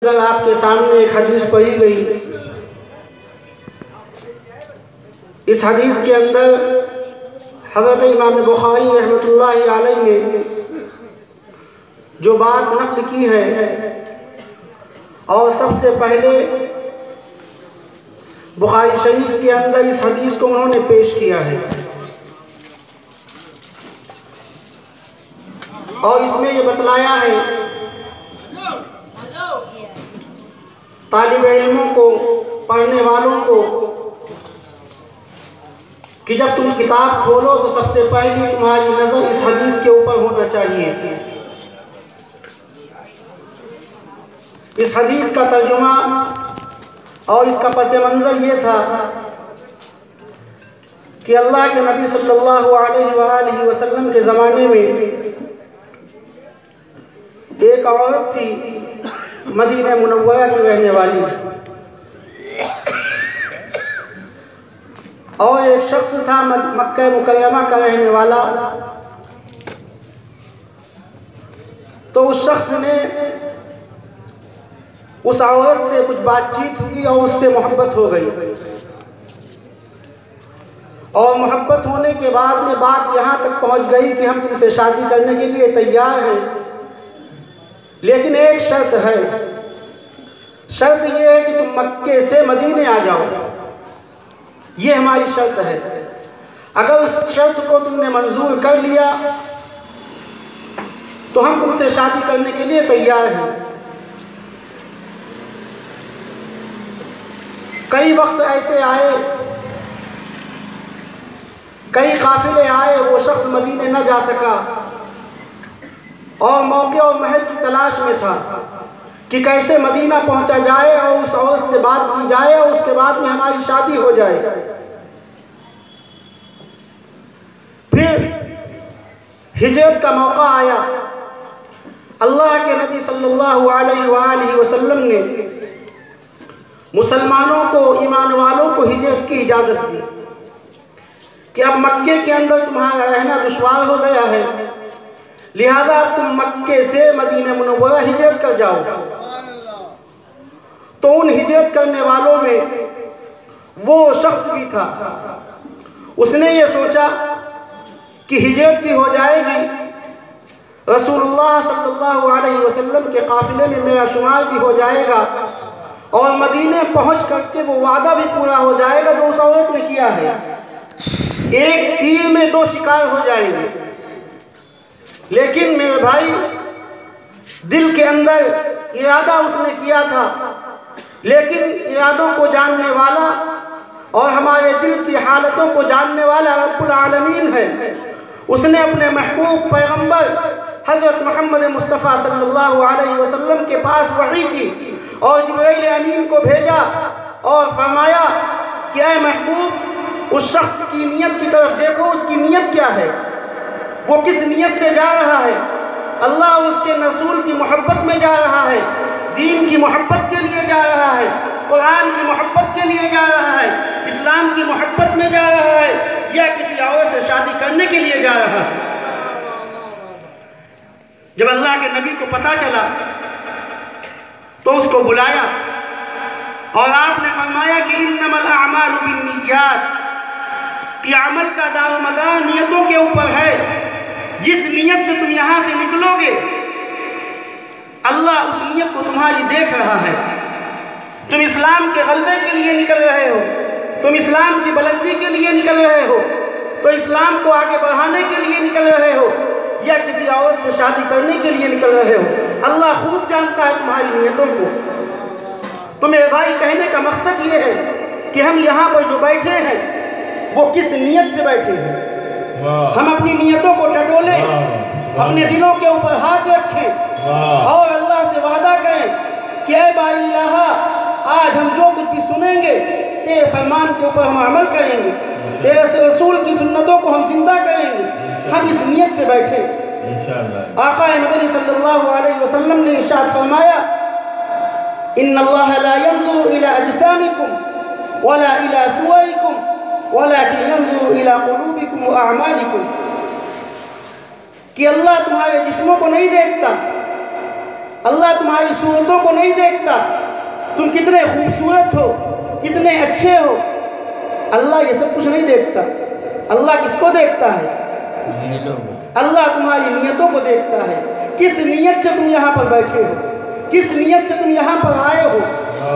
अगर आपके सामने एक हदीस पढ़ी गई, इस हदीस के अंदर हज़रत इमाम बुखारी रहमतुल्लाहि अलैहि ने जो बात नक़ल की है, और सबसे पहले बुखारी शरीफ के अंदर इस हदीस को उन्होंने पेश किया है, और इसमें ये बतलाया है तालिब इल्मों को, पढ़ने वालों को, कि जब तुम किताब खोलो तो सबसे पहले तुम्हारी नज़र इस हदीस के ऊपर होना चाहिए। इस हदीस का तर्जुमा और इसका पस मंज़र ये था कि अल्लाह के नबी सल्लल्लाहु अलैहि वसल्लम के ज़माने में एक औरत थी, मदीना मुनव्वरा की रहने वाली, और एक शख्स था मक्का मुकर्रमा का रहने वाला। तो उस शख्स ने उस औरत से कुछ बातचीत हुई और उससे मोहब्बत हो गई, और मोहब्बत होने के बाद में बात यहाँ तक पहुँच गई कि हम तुमसे शादी करने के लिए तैयार हैं, लेकिन एक शर्त है। शर्त यह है कि तुम मक्के से मदीने आ जाओ, ये हमारी शर्त है। अगर उस शर्त को तुमने मंजूर कर लिया तो हम तुमसे शादी करने के लिए तैयार हैं। कई वक्त ऐसे आए, कई काफिले आए, वो शख्स मदीने न जा सका और मौके और महल की तलाश में था कि कैसे मदीना पहुंचा जाए और उस औरत से बात की जाए और उसके बाद में हमारी शादी हो जाए। फिर हिजरत का मौका आया। अल्लाह के नबी सल्लल्लाहु अलैहि वसल्लम ने मुसलमानों को, ईमान वालों को हिजरत की इजाज़त दी कि अब मक्के के अंदर तुम्हारा रहना दुश्वार हो गया है, लिहाजा अब तुम मक्के से मदीना मुनव्वरा हिजरत कर जाओ। तो उन हिजरत करने वालों में वो शख्स भी था, उसने ये सोचा कि हिजरत भी हो जाएगी, रसूलुल्लाह सल्लल्लाहु अलैहि वसल्लम के काफिले में मेरा शुमार भी हो जाएगा, और मदीने पहुंच करके वो वादा भी पूरा हो जाएगा जो उस औरत ने किया है। एक तीर में दो शिकार हो जाएंगे। लेकिन मेरे भाई, दिल के अंदर इरादा उसने किया था, लेकिन इरादों को जानने वाला और हमारे दिल की हालतों को जानने वाला रब्बुल आलमीन है। उसने अपने महबूब पैगंबर हज़रत मोहम्मद मुस्तफ़ा सल्लल्लाहु अलैहि वसल्लम के पास वही की और जिब्रील अमीन को भेजा और फरमाया कि ऐ महबूब, उस शख्स की नीयत की तरफ देखो, उसकी नीयत क्या है, वो किस नीयत से जा रहा है। अल्लाह उसके रसूल की मोहब्बत में जा रहा है, दीन की मोहब्बत के लिए जा रहा है, कुरान की मोहब्बत के लिए जा रहा है, इस्लाम की मोहब्बत में जा रहा है, या किसी औरत से शादी करने के लिए जा रहा है। जब अल्लाह के नबी को पता चला तो उसको बुलाया और आपने फरमाया कि इन्नमल अअमालु बिन्नियात, कि अमल का दारोमदार नियतों के ऊपर है। जिस नियत से तुम यहाँ से निकलोगे, अल्लाह उस नियत को तुम्हारी देख रहा है। तुम इस्लाम के गलबे के लिए निकल रहे हो, तुम इस्लाम की बुलंदी के लिए निकल रहे हो, तो इस्लाम को आगे बढ़ाने के लिए निकल रहे हो, या किसी औरत से शादी करने के लिए निकल रहे हो। अल्लाह खूब जानता है तुम्हारी नियतों को। तो मेरे भाई, कहने का मकसद ये है कि हम यहाँ पर जो बैठे हैं वो किस नियत से बैठे हैं। हम अपनी नियतों को टटोलें, अपने दिलों के ऊपर हाथ रखें और अल्लाह से वादा करें कि ऐ बाई इलाहा, आज हम जो कुछ भी सुनेंगे तेरे फरमान के ऊपर हम अमल करेंगे, तेरे रसूल की सुन्नतों को हम जिंदा करेंगे। हम इस नियत से बैठे। आका मदनी सल्लल्लाहु अलैहि वसल्लम ने इरशाद फरमाया, इन्नल्लाह ला यंज़ुरु इला अजसामिकुम वला इला सुवरिकुम वलाकिन यंज़ुरु इला कुलूबिकुम व अअमालिकुम, कि अल्लाह तुम्हारे जिस्मों को नहीं देखता, अल्लाह तुम्हारी सूरतों को नहीं देखता, तुम कितने खूबसूरत हो, कितने अच्छे हो, अल्लाह ये सब कुछ नहीं देखता। अल्लाह किसको देखता है? अल्लाह तुम्हारी नियतों को देखता है। किस नियत से तुम यहाँ पर बैठे हो, किस नियत से तुम यहाँ पर आए हो,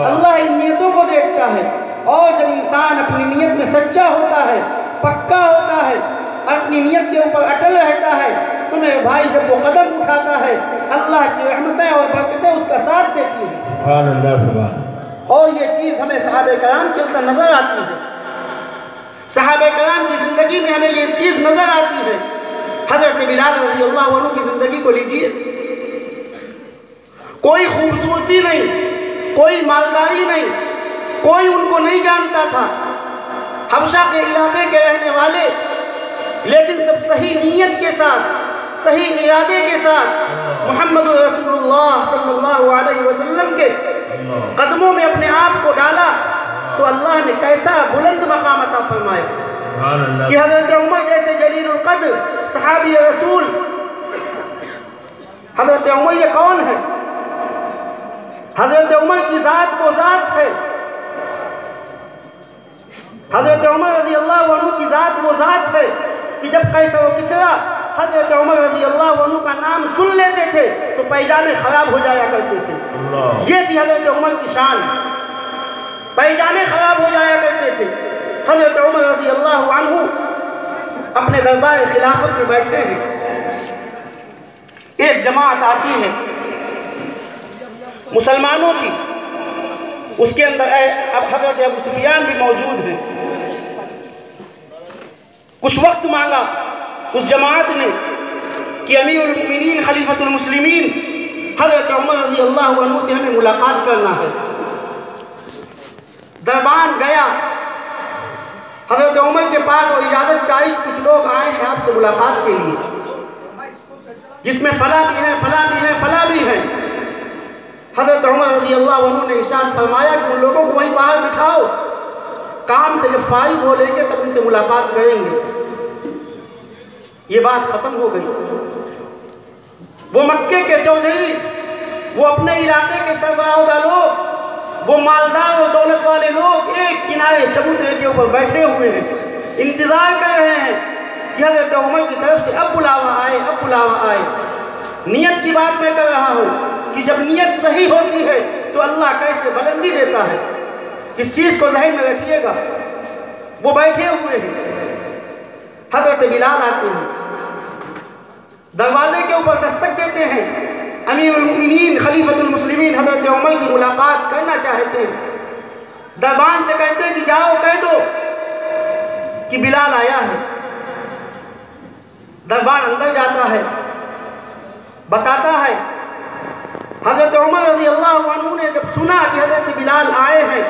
अल्लाह इन नियतों को देखता है। और जब इंसान अपनी नियत में सच्चा होता है, पक्का होता है, अपनी नियत के ऊपर अटल रहता है, तो मेरे भाई जब वो कदम उठाता है, अल्लाह की रहमतें और बरकतें उसका साथ देती हैं। और ये चीज़ हमें सहाबे कराम के अंदर नज़र आती है। सहाबे कराम की ज़िंदगी में हमें ये चीज़ नज़र आती है। हज़रत बिलाल रज़ी अल्लाह अन्हु की ज़िंदगी को लीजिए, कोई खूबसूरती नहीं, कोई मालदारी नहीं, कोई उनको नहीं जानता था, हबशा के इलाके के रहने वाले, लेकिन सब सही नीयत के साथ, सही इरादे के साथ मुहम्मद रसूलुल्लाह सल्लल्लाहु अलैहि वसल्लम के कदमों में अपने आप को डाला, तो अल्लाह ने कैसा बुलंद मकाम अता फरमाया कि हज़रत उमर जैसे जलीलुल क़द्र सहाबी रसूल, हज़रत उमर ये कौन है? हज़रत उमर की ज़ात वो ज़ात है, हज़रत उमर रज़ी अल्लाह अन्हु की ज़ात वो ज़ात है कि जब कैसर व किसरा हज़रत उमर रज़ी अल्लाह अन्हु का नाम सुन लेते थे तो पैजामे ख़राब हो जाया करते थे। ये थी हज़रत उमर की शान, पैजामे ख़राब हो जाया करते थे। हज़रत उमर रज़ी अल्लाह अन्हु अपने दरबार खिलाफत में बैठे हैं, एक जमात आती है मुसलमानों की, उसके अंदर अब हज़रत अबू सुफियान भी मौजूद हैं। कुछ वक्त मांगा उस जमात ने कि अमीरुल मोमिनीन खलीफतुल मुस्लिमीन हज़रत उमर रज़ी अल्लाह अन्हु से हमें मुलाकात करना है। दरबान गया हज़रत उमर के पास और इजाज़त चाहिए, कुछ लोग आए हैं आपसे मुलाकात के लिए, जिसमें फ़ला भी हैं, फ़ला भी हैं, फ़ला भी हैं। हज़रत उमर रज़ी अल्लाह अन्हु ने इरशाद फरमाया कि उन लोगों को वहीं बाहर बिठाओ, काम से जब फारिग हो लेंगे तब उनसे मुलाकात करेंगे। ये बात ख़त्म हो गई। वो मक्के के चौधरी, वो अपने इलाके के सरबराहदा लोग, वो मालदार और दौलत वाले लोग एक किनारे चबूतरे के ऊपर बैठे हुए हैं, इंतज़ार कर रहे हैं कि हज़रत उमर की तरफ से अब बुलावा आए, अब बुलावा आए। नियत की बात मैं कर रहा हूँ कि जब नियत सही होती है तो अल्लाह कैसे बुलंदी देता है, इस चीज़ को ज़हन में रखिएगा। वो बैठे हुए हैं, हज़रत बिलाल आते हैं, दरवाजे के ऊपर दस्तक देते हैं, अमीरुल मोमिनीन खलीफतुल मुस्लिमीन हज़रत उमर की मुलाकात करना चाहते हैं। दरबान से कहते हैं कि जाओ कह दो कि बिलाल आया है। दरबान अंदर जाता है, बताता है हज़रत उमर रज़ी अल्लाह अन्हु ने जब सुना कि हज़रत बिलाल आए हैं,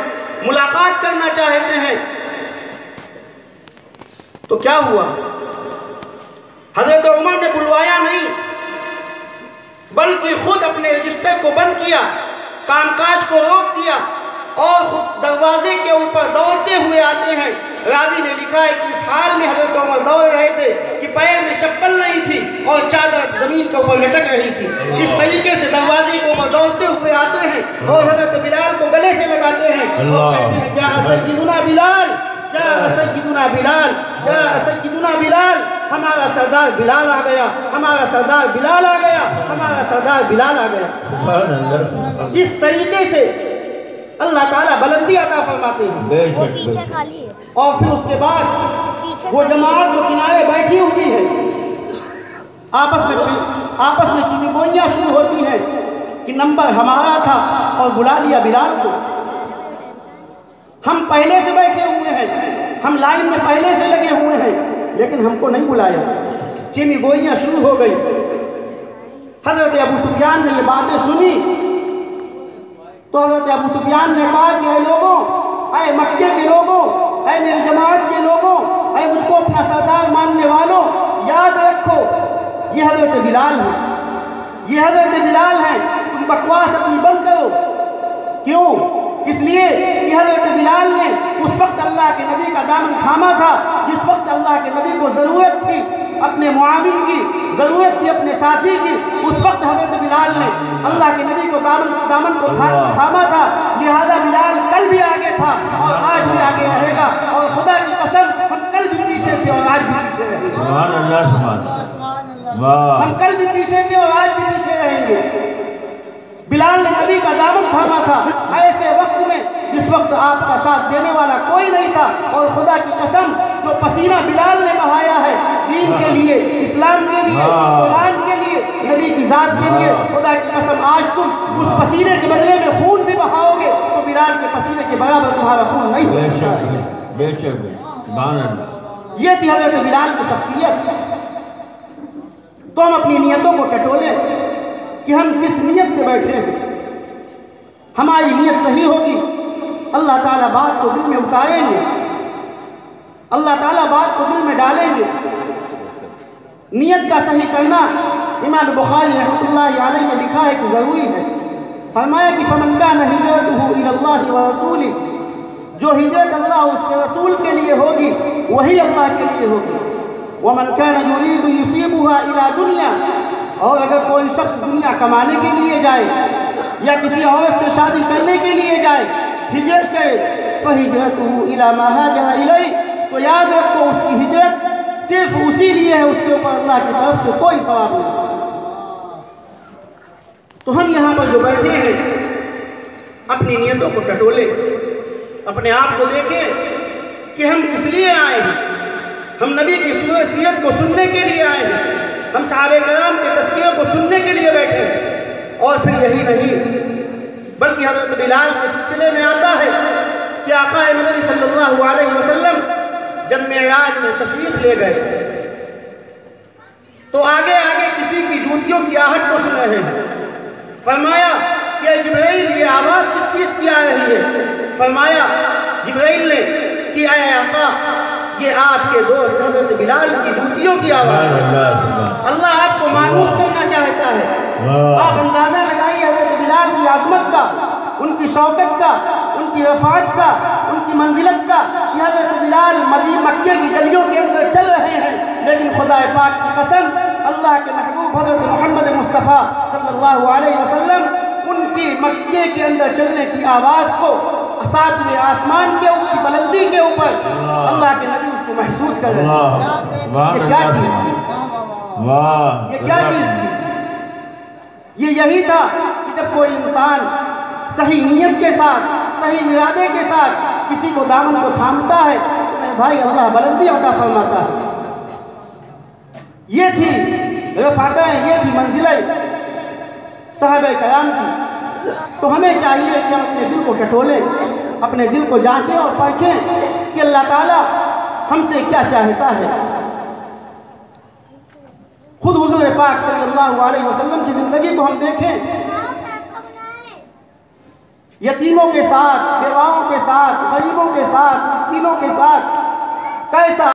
मुलाकात करना चाहते हैं, तो क्या हुआ? हज़रत उमर ने बुलवाया नहीं, बल्कि खुद अपने रजिस्टर को बंद किया, कामकाज को रोक दिया और खुद दरवाजे के ऊपर दौड़ते हुए आते हैं। रावी ने लिखा है कि इस हाल में हज़रत उमर दौड़ रहे थे कि पैर में चप्पल नहीं थी और चादर ज़मीन के ऊपर लटक रही थी। इस तरीके से दरवाजे के ऊपर दौड़ते हुए आते हैं और हज़रत बिलाल को गले से लगाते हैं और कहते हैं जा सय्यदुना बिलाल, जा सय्यदुना बिलाल, जा सय्यदुना बिलाल, हमारा सरदार बिलाल आ गया, हमारा सरदार बिलाल आ गया, हमारा सरदार बिलाल आ गया। इस तरीके से अल्लाह ताला बुलंदी अता फरमाते हैं। वो पीछे खाली है। और फिर उसके बाद वो जमात जो किनारे बैठी हुई है, आपस में चिमगोइयाँ शुरू होती हैं कि नंबर हमारा था और बुला लिया बिलाल को। हम पहले से बैठे हुए हैं, हम लाइन में पहले से लगे हुए हैं, लेकिन हमको नहीं बुलाया। चिमगोइयाँ शुरू हो गई। हज़रत अबू सुफियान ने ये बातें सुनी तो हज़रत अबू सुफियान ने कहा कि ऐ लोगों, ऐ मक्के के लोगों, ऐ मेरी जमात के लोगों, ऐ मुझको अपना सरदार मानने वालों, याद रखो ये हज़रत बिलाल है, ये हज़रत बिलाल हैं। तुम बकवास अपनी बंद करो। क्यों? इसलिए कि हज़रत बिलाल ने उस वक्त अल्लाह के नबी का दामन थामा था जिस वक्त अल्लाह के नबी को ज़रूरत थी अपने मुआविन की, ज़रूरत थी अपने साथी की। उस वक्त हज़रत बिलाल ने अल्लाह के नबी को दामन को थामा था। लिहाजा बिलाल कल भी आगे था और आज भी आगे रहेगा, और खुदा की कसम हम कल भी पीछे थे और आज भी पीछे रहेंगे। हम कल भी पीछे थे और आज भी पीछे रहेंगे। बिलाल ने नबी का दामन थामा था ऐसे वक्त में जिस वक्त आपका साथ देने वाला कोई नहीं था, और खुदा की कसम जो पसीना बिलाल ने बहाया है दीन के लिए, इस्लाम के लिए, कुरान के लिए, नबी की ज़ात के लिए, खुदा की कसम आज तुम उस पसीने के बदले में खून भी बहाओगे तो बिलाल के पसीने के बराबर तुम्हारा खून नहीं हो सकता है। ये थी हज़रत बिलाल की शख्सियत। तो हम अपनी नियतों को टटोलें कि हम किस नियत से बैठे हैं। हमारी नियत सही होगी, अल्लाह ताला बात को दिल में उतारेंगे, अल्लाह ताला बात को दिल में डालेंगे। नियत का सही करना इमाम बुखारी रहमतुल्लाहि अलैहि ने लिखा है कि ज़रूरी है। फरमाया कि फमन कान हिजरतुहु इलल्लाहि व रसूली, जो हिजरत अल्लाह उसके रसूल के लिए होगी वही अल्लाह के लिए होगी। वमन कान युरीदु युसीबुहा इला दुनिया, और अगर कोई शख्स दुनिया कमाने के लिए जाए या किसी औरत से शादी करने के लिए जाए, हिजरत करे, फहिजरतुहु इला मा हाजरा इलैहि, तो याद रखो उसकी हिजरत सिर्फ उसी लिए है, उसके ऊपर अल्लाह की तरफ से कोई सवाब नहीं। तो हम यहाँ पर जो बैठे हैं अपनी नियतों को टटोले, अपने आप को देखें कि हम किस लिए आए हैं। हम नबी की सीरत को सुनने के लिए आए हैं, हम सहाबे किराम के तज़कियों को सुनने के लिए बैठे हैं। और फिर यही नहीं बल्कि हज़रत बिलाल के सिलसिले में आता है कि आका मदनी सल्लल्लाहु अलैहि वसल्लम जब मेराज में तशरीफ़ ले गए तो आगे आगे किसी की जूतियों की आहट को सुन रहे हैं। फरमाया कि जिब्राइल ये आवाज़ किस चीज़ की आ रही है। फरमाया जिब्राइल ने कि आए आका ये आपके दोस्त हज़रत बिलाल की जूतियों की आवाज़ है। अल्लाह आपको मायूस करना चाहता है। आप अंदाज़ा लगाइए हज़रत बिलाल की आज़मत का, उनकी शौकत का, उनकी वफ़ात का, उनकी मंजिलत का। कि हज़रत बिलाल मक्के की गलियों के अंदर चल रहे हैं, लेकिन खुदा पाक की कसम अल्लाह के महबूब हज़रत मोहम्मद मुस्तफ़ा सल्लल्लाहु अलैहि वसल्लम उनकी मक्के के अंदर चलने की आवाज़ को सातवें आसमान के ऊपर बुलंदी के ऊपर अल्लाह के नबी उसको महसूस कर रहे हैं। ये क्या चीज़ थी? ये क्या चीज़ थी? ये यही था कि जब कोई इंसान सही नीयत के साथ, सही इरादे के साथ किसी को दामन को थामता है तो मेरे भाई अल्लाह बुलंदी अता फरमाता है। ये थी रफ़ातें, ये थी मंजिलें सहाबे किराम की। तो हमें चाहिए कि हम अपने दिल को टटोलें, अपने दिल को जांचें और परखें कि अल्लाह ताला हमसे क्या चाहता है। खुद हुज़ूर पाक सल्लल्लाहु अलैहि वसल्लम की ज़िंदगी को हम देखें, यतीमों के साथ, बेवाओं के साथ, गरीबों के साथ, मिस्कीनों के साथ कैसा